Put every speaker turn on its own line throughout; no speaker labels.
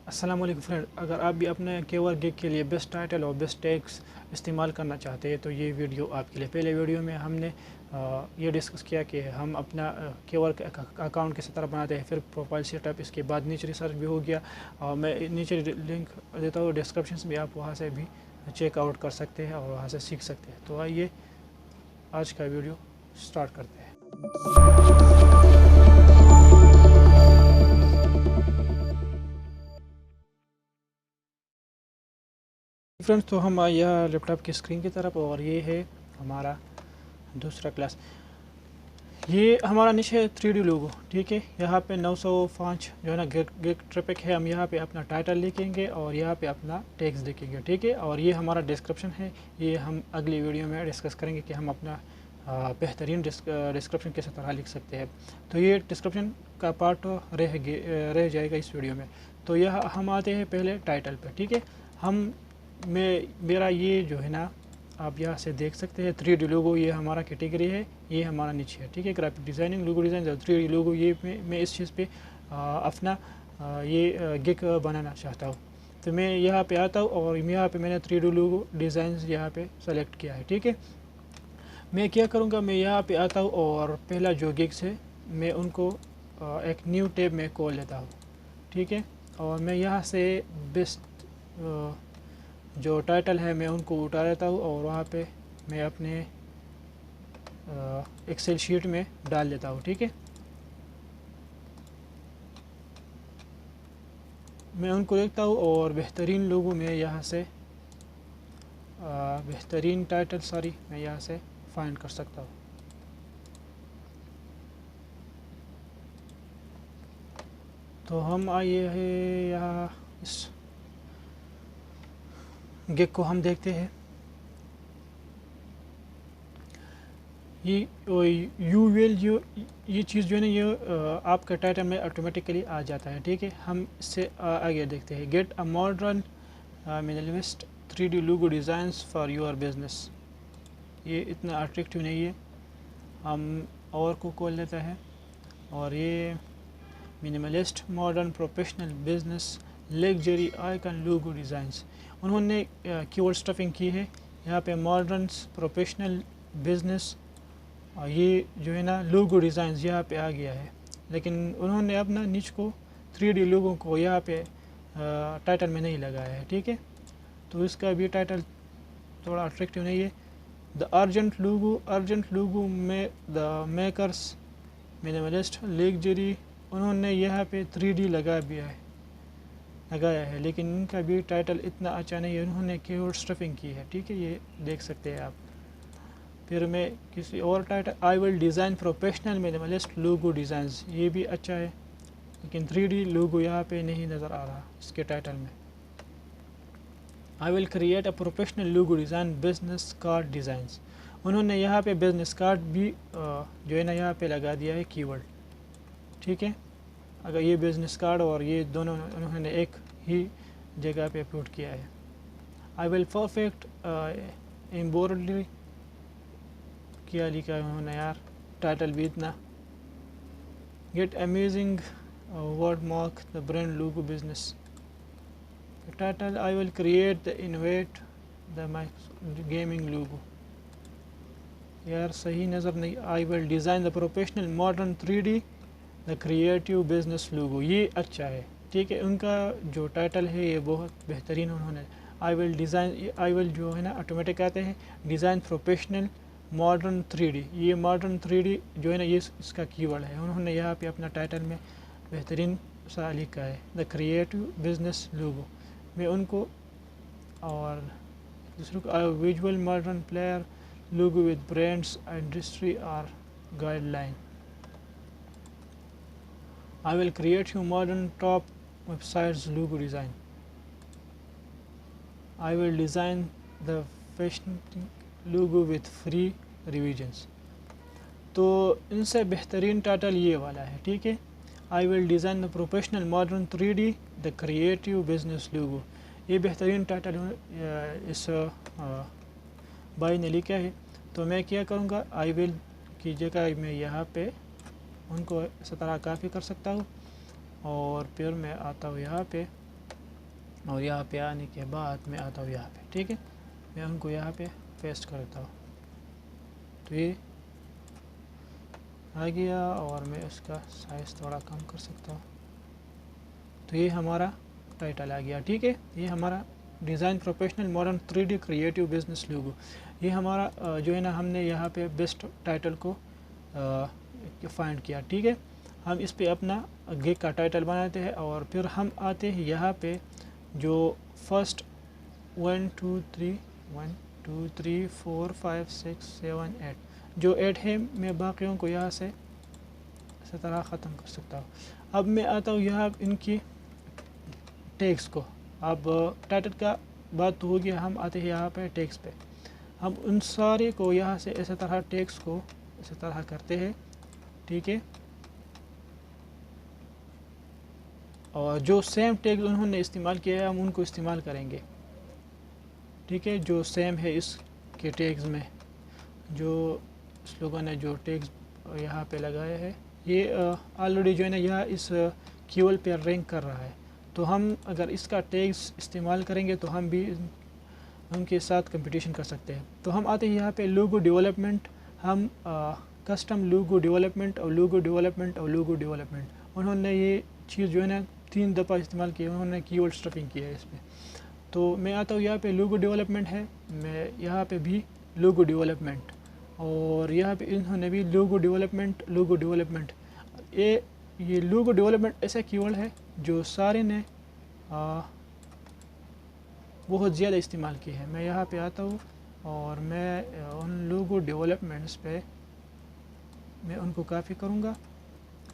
السلام علیکم فرینڈ، اگر آپ بھی اپنے کیورڈ گگ کے لیے بیسٹ ٹائٹل اور بیسٹ ٹیگس استعمال کرنا چاہتے ہیں تو یہ ویڈیو آپ کے لیے۔ پہلے ویڈیو میں ہم نے یہ ڈسکس کیا کہ ہم اپنا کیورڈ اکاؤنٹ کس طرح بناتے ہیں، پھر پروفائل سیٹ اپ، اس کے بعد نیچے ریسرچ بھی ہو گیا۔ میں نیچے لنک دیتا ہوں ڈسکرپشن میں، آپ وہاں سے بھی چیک آؤٹ کر سکتے ہیں اور وہاں سے سیکھ سکتے ہیں۔ تو آئیے آج کا ویڈیو سٹارٹ کرتے ہیں۔ فرینڈس، تو ہم یہاں لیپ ٹاپ کی اسکرین کی طرف، اور یہ ہے ہمارا دوسرا کلاس۔ یہ ہمارا نیچے 3D لوگو، ٹھیک ہے۔ یہاں پہ 905 جو ہے نا گگ ٹریفک ہے۔ ہم یہاں پہ اپنا ٹائٹل لکھیں گے اور یہاں پہ اپنا ٹیکس لکھیں گے، ٹھیک ہے۔ اور یہ ہمارا ڈسکرپشن ہے، یہ ہم اگلی ویڈیو میں ڈسکس کریں گے کہ ہم اپنا بہترین ڈسکرپشن کس طرح لکھ سکتے ہیں۔ تو یہ ڈسکرپشن کا پارٹ رہ جائے گا اس ویڈیو میں۔ تو یہ ہم آتے ہیں پہلے ٹائٹل پہ، ٹھیک ہے۔ میرا یہ جو ہے نا، آپ یہاں سے دیکھ سکتے ہیں 3D لوگو، یہ ہمارا کیٹیگری ہے، یہ ہمارا نیچے ہے، ٹھیک ہے۔ گرافک ڈیزائننگ، لوگو ڈیزائن، 3D لوگو، یہ میں اس چیز پہ اپنا یہ گگ بنانا چاہتا ہوں۔ تو میں یہاں پہ آتا ہوں اور یہاں پہ میں نے 3D لوگو ڈیزائنز یہاں پہ سلیکٹ کیا ہے، ٹھیک ہے۔ میں کیا کروں گا، میں یہاں پہ آتا ہوں اور پہلا جو گگس ہے میں ان کو ایک نیو ٹیب میں کھول لیتا ہوں، ٹھیک ہے۔ اور میں یہاں سے بیسٹ جو ٹائٹل ہے میں ان کو اٹھا لیتا ہوں اور وہاں پہ میں اپنے ایکسل شیٹ میں ڈال لیتا ہوں، ٹھیک ہے۔ میں ان کو دیکھتا ہوں اور بہترین لوگوں میں یہاں سے بہترین ٹائٹل میں یہاں سے فائنڈ کر سکتا ہوں۔ تو ہم آئیے ہیں یہاں، اس گگ کو ہم دیکھتے ہیں۔ یہ چیز جو ہے نا، یہ آپ کا ٹائٹل میں آٹومیٹیکلی آ جاتا ہے، ٹھیک ہے۔ ہم اس سے آگے دیکھتے ہیں، get a modern minimalist 3D logo designs for your business. یہ اتنا اٹریکٹیو نہیں ہے، ہم اور کو کھول لیتا ہے۔ اور یہ minimalist modern professional business luxury icon logo designs, انہوں نے کی ورڈ اسٹفنگ کی ہے یہاں پہ، ماڈرنس پروفیشنل بزنس، اور یہ جو ہے نا لوگو ڈیزائنز یہاں پہ آ گیا ہے، لیکن انہوں نے اپنا نیچ کو 3D لوگوں کو یہاں پہ ٹائٹل میں نہیں لگایا ہے، ٹھیک ہے۔ تو اس کا بھی ٹائٹل تھوڑا اٹریکٹیو نہیں ہے۔ دا ارجنٹ لوگو میں دا میکرس منیملسٹ لیگجری، انہوں نے یہاں پہ 3D لگایا ہے، لیکن ان کا بھی ٹائٹل اتنا اچھا نہیں ہے، انہوں نے کی ورڈ اسٹفنگ کی ہے، ٹھیک ہے۔ یہ دیکھ سکتے ہیں آپ۔ پھر میں کسی اور title, I will design professional منیملسٹ logo designs, یہ بھی اچھا ہے، لیکن 3D لوگو یہاں پہ نہیں نظر آ رہا اس کے ٹائٹل میں۔ I will create a professional logo design business card designs, انہوں نے یہاں پہ بزنس کارڈ بھی جو ہے نا یہاں پہ لگا دیا ہے کی ورڈ، ٹھیک ہے۔ اگر یہ بزنس کارڈ اور یہ دونوں انہوں نے ایک ہی جگہ پہ پوٹ کیا ہے۔ آئی ول پرفیکٹ ایمبورڈری، کیا لکھا ہے انہوں نے یار، ٹائٹل بھی اتنا۔ Get amazing word mark the brand logo business title, I will create the invite the my gaming logo, یار صحیح نظر نہیں۔ I will design the professional modern 3D the creative business logo, یہ اچھا ہے، ٹھیک ہے۔ ان کا جو ٹائٹل ہے یہ بہت بہترین انہوں نے۔ آئی ول جو ہے نا آٹومیٹک آتے ہیں، ڈیزائن پروفیشنل ماڈرن 3D، یہ ماڈرن 3D جو ہے نا یہ اس کا کی ورڈ ہے، انہوں نے یہاں پہ اپنا ٹائٹل میں بہترین سا لکھا ہے، دا کریٹیو بزنس لوگو۔ میں ان کو اور دوسروں کو، visual modern player logo with brands industry اور guideline. I will create you modern top websites logo design. I will design the fashion logo with free revisions. تو ان سے بہترین ٹائٹل یہ والا ہے، ٹھیک ہے۔ I will design the professional modern 3D the creative business logo, یہ بہترین ٹائٹل اس بھائی نے لکھا ہے۔ تو میں کیا کروں گا، آئی ول کی جگہ میں یہاں پہ ان کو اس طرح کافی کر سکتا ہوں، اور پھر میں آتا ہوں یہاں پہ اور یہاں پہ آنے کے بعد میں آتا ہوں یہاں پہ، ٹھیک ہے، میں ان کو یہاں پہ پیسٹ کرتا ہوں، تو یہ آ گیا، اور میں اس کا سائز تھوڑا کم کر سکتا ہوں، تو یہ ہمارا ٹائٹل آ گیا، ٹھیک ہے، یہ ہمارا design professional modern 3D creative business logo, یہ ہمارا جو ہے نا، ہم نے یہاں پہ بیسٹ ٹائٹل کو فائنڈ کیا، ٹھیک ہے، ہم اس پہ اپنا گگ کا ٹائٹل بناتے ہیں، اور پھر ہم آتے ہیں یہاں پہ جو فرسٹ 1 2 3 1 2 3 4 5 6 7 8 جو 8 ہے، میں باقیوں کو یہاں سے اسی طرح ختم کر سکتا ہوں۔ اب میں آتا ہوں یہاں ان کی ٹیگس کو، اب ٹائٹل کا بات تو ہو گیا، ہم آتے ہیں یہاں پہ ٹیگس پہ، ہم ان سارے کو یہاں سے اسی طرح ٹیگس کو اسی طرح کرتے ہیں، ٹھیک ہے، اور جو سیم ٹیگ انہوں نے استعمال کیا ہے ہم ان کو استعمال کریں گے، ٹھیک ہے، جو سیم ہے اس کے ٹیگز میں، جو اس لوگوں نے جو ٹیگز یہاں پہ لگایا ہے، یہ آلریڈی جو ہے نا یہاں اس کیول پہ رینک کر رہا ہے، تو ہم اگر اس کا ٹیگز استعمال کریں گے تو ہم بھی ان کے ساتھ کمپٹیشن کر سکتے ہیں۔ تو ہم آتے ہیں یہاں پہ لوگو ڈیولپمنٹ، ہم کسٹم لوگو ڈیولپمنٹ اور لوگو ڈیولپمنٹ اور لوگو ڈیولپمنٹ، انہوں نے یہ چیز جو ہے نا 3 دفعہ استعمال کی ہے، انہوں نے کی ورڈ اسٹرپنگ کیا ہے اس پہ، تو میں آتا ہوں یہاں پہ لوگو ڈیولپمنٹ ہے، میں یہاں پہ بھی لوگو ڈیولپمنٹ، اور یہاں پہ انہوں نے بھی لوگو ڈیولپمنٹ، یہ لوگو ڈیولپمنٹ ایسا کی ورڈ ہے جو سارے نے بہت زیادہ استعمال کی ہے۔ میں یہاں پہ آتا ہوں اور میں ان لوگو ڈیولپمنٹس پہ میں ان کو کافی کروں گا،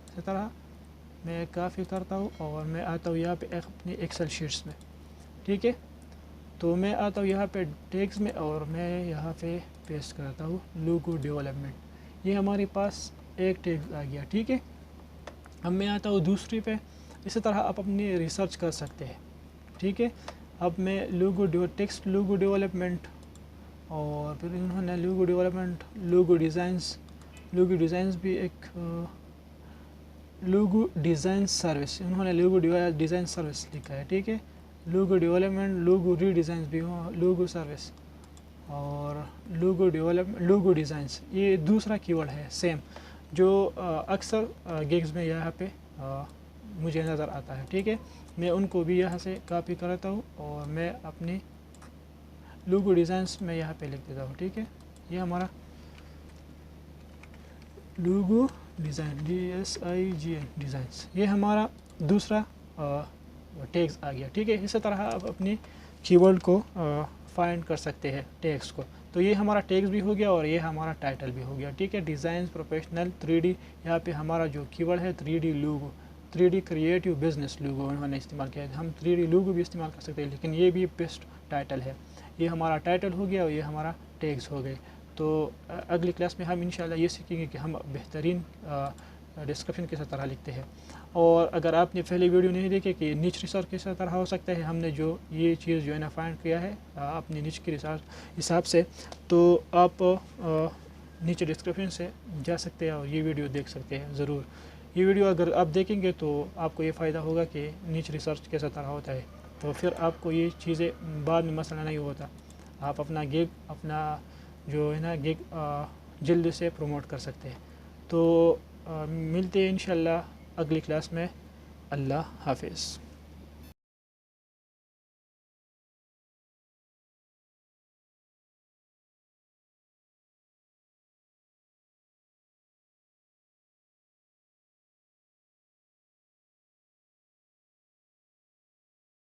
اسی طرح میں کافی کرتا ہوں، اور میں آتا ہوں یہاں پہ اپنی ایکسل شیٹس میں، ٹھیک ہے، تو میں آتا ہوں یہاں پہ ٹیگز میں، اور میں یہاں پہ پیسٹ کرتا ہوں لوگو ڈیولپمنٹ، یہ ہمارے پاس ایک ٹیگ آ گیا، ٹھیک ہے، اب میں آتا ہوں دوسری پہ، اسی طرح آپ اپنی ریسرچ کر سکتے ہیں، ٹھیک ہے، اب میں ٹیکسٹ لوگو ڈیولپمنٹ، اور پھر انہوں نے لوگو ڈیولپمنٹ لوگو ڈیزائنس بھی ایک لوگو ڈیزائن سروس، انہوں نے لوگو ڈیزائن سروس لکھا ہے، ٹھیک ہے، لوگو ڈیولپمنٹ لوگو ری ڈیزائنس بھی لوگو سروس، اور لوگو ڈیولپمنٹ لوگو ڈیزائنس، یہ دوسرا کی ورڈ ہے سیم، جو اکثر گیگز میں یہاں پہ مجھے نظر آتا ہے، ٹھیک ہے، میں ان کو بھی یہاں سے کاپی کرتا ہوں، اور میں اپنی لوگو ڈیزائنس میں یہاں پہ لکھ دیتا ہوں، ٹھیک ہے، یہ ہمارا لوگو ڈیزائن DSIGN ڈیزائنس، یہ ہمارا دوسرا ٹیگز آ گیا، ٹھیک ہے، اسی طرح آپ اپنی کی ورڈ کو فائنڈ کر سکتے ہیں ٹیگز کو، تو یہ ہمارا ٹیگز بھی ہو گیا اور یہ ہمارا ٹائٹل بھی ہو گیا، ٹھیک ہے، ڈیزائنس پروفیشنل 3D، یہاں پہ ہمارا جو کی ورڈ ہے 3D لوگو، 3D کریٹو بزنس لوگو انہوں نے استعمال کیا ہے، ہم 3D لوگو بھی استعمال کر سکتے ہیں، لیکن یہ بھی بیسٹ ٹائٹل ہے، یہ ہمارا ٹائٹل ہو گیا اور یہ ہمارا ٹیگز ہو گئے۔ تو اگلی کلاس میں ہم انشاءاللہ یہ سیکھیں گے کہ ہم بہترین ڈسکرپشن کس طرح لکھتے ہیں، اور اگر آپ نے پہلے ویڈیو نہیں دیکھے کہ نیچ ریسرچ کس طرح ہو سکتا ہے، ہم نے جو یہ چیز جو ہے نا فائنڈ کیا ہے اپنی نیچ کے حساب سے، تو آپ نیچے ڈسکرپشن سے جا سکتے ہیں اور یہ ویڈیو دیکھ سکتے ہیں ضرور، یہ ویڈیو اگر آپ دیکھیں گے تو آپ کو یہ فائدہ ہوگا کہ نیچ ریسرچ کیسا طرح ہوتا ہے، تو پھر آپ کو یہ چیزیں بعد میں مسئلہ نہیں ہوتا، آپ اپنا گگ اپنا جو ہے نا گگ جلد سے پروموٹ کر سکتے ہیں۔ تو ملتے ہیں انشاءاللہ اگلی کلاس میں، اللہ حافظ۔